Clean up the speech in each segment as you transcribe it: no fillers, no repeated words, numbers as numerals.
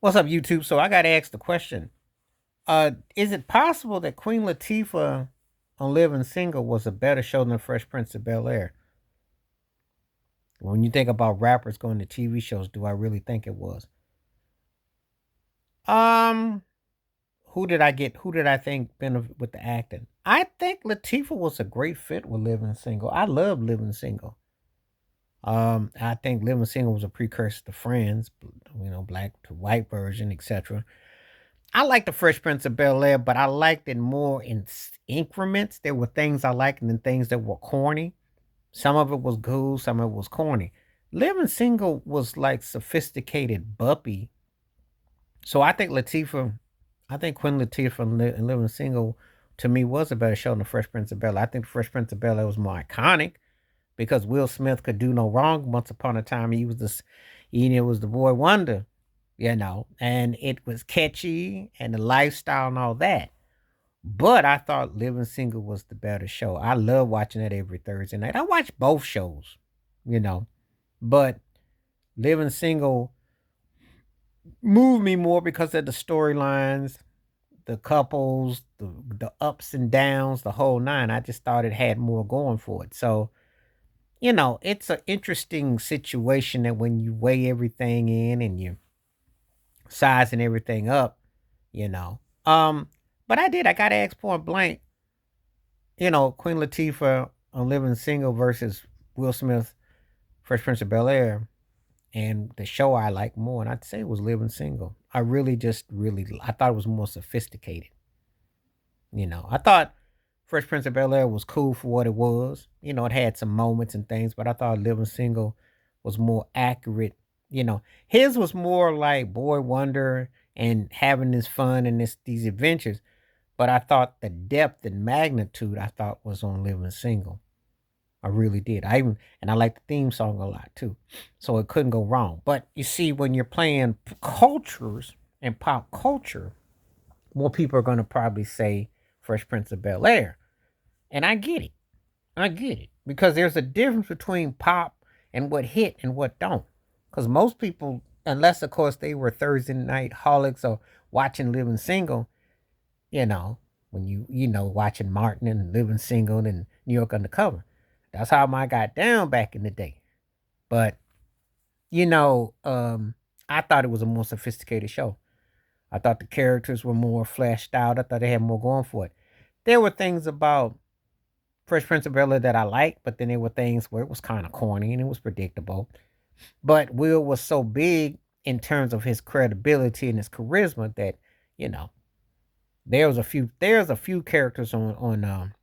What's up, YouTube? So I got to ask the question: is it possible that Queen Latifah on Living Single was a better show than Fresh Prince of Bel Air? When you think about rappers going to TV shows, do I really think it was? Um, who did I get? Who did I think benefit with the acting? I think Latifah was a great fit with Living Single. I love Living Single. I think Living Single was a precursor to Friends, black to white version, etc. I like the Fresh Prince of Bel Air, but I liked it more in increments. There were things I liked and then things that were corny. Some of it was cool, some of it was corny. Living Single was like sophisticated buppy. So I think Queen Latifah and Living Single to me was a better show than the Fresh Prince of Bel Air. I think the Fresh Prince of Bel Air was more iconic because Will Smith could do no wrong. Once upon a time, he was the boy wonder, and it was catchy and the lifestyle and all that. But I thought Living Single was the better show. I love watching it every Thursday night. I watch both shows, you know, but Living Single moved me more because of the storylines, the couples, the ups and downs, the whole nine. I just thought it had more going for it. So, it's an interesting situation that when you weigh everything in and you sizing everything up, you know. But I got to ask point blank, Queen Latifah on Living Single versus Will Smith, Fresh Prince of Bel Air, and the show I like more, and I'd say it was Living Single. I really I thought it was more sophisticated. I thought Fresh Prince of Bel Air was cool for what it was. It had some moments and things, but I thought Living Single was more accurate. His was more like Boy Wonder and having this fun and these adventures. But I thought the depth and magnitude I thought was on Living Single. I really did. I like the theme song a lot too. So it couldn't go wrong. But you see, when you're playing cultures and pop culture, more people are gonna probably say Fresh Prince of Bel Air. And I get it. I get it. Because there's a difference between pop and what hit and what don't. Because most people, unless of course they were Thursday night holics or watching Living Single, when watching Martin and Living Single and New York Undercover. That's how I got down back in the day. But, I thought it was a more sophisticated show. I thought the characters were more fleshed out. I thought they had more going for it. There were things about Fresh Prince of Bel Air that I liked, but then there were things where it was kind of corny and it was predictable. But Will was so big in terms of his credibility and his charisma that, you know, there's a few characters on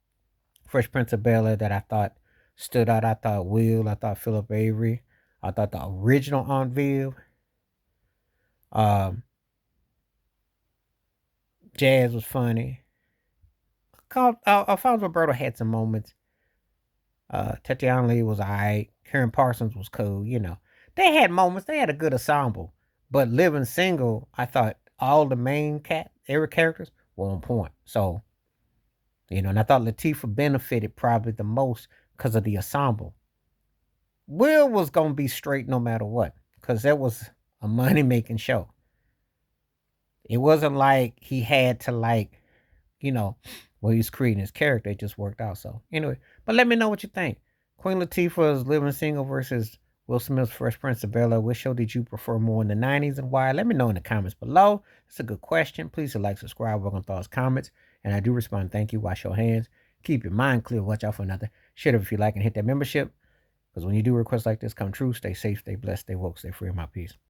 Fresh Prince of Bel Air that I thought stood out. I thought Will, I thought Philip Avery, I thought the original Aunt Viv, um, Jazz was funny. Alfonso Roberto had some moments. Tatiana Lee was alright. Karen Parsons was cool. They had moments. They had a good ensemble. But Living Single, I thought all the every characters were on point. So, and I thought Latifah benefited probably the most because of the ensemble. Will was gonna be straight no matter what, because that was a money making show. It wasn't like he had to you know, he was creating his character. It just worked out. So anyway, but let me know what you think. Queen Latifah's Living Single versus Will Smith's Fresh Prince of Bel Air. Which show did you prefer more in the 90s and why? Let me know in the comments below. It's a good question. Please hit like, subscribe, welcome thoughts, comments. And I do respond. Thank you. Wash your hands. Keep your mind clear. Watch out for another. Share it if you like and hit that membership. Because when you do requests like this come true, stay safe, stay blessed, stay woke, stay free. My peace.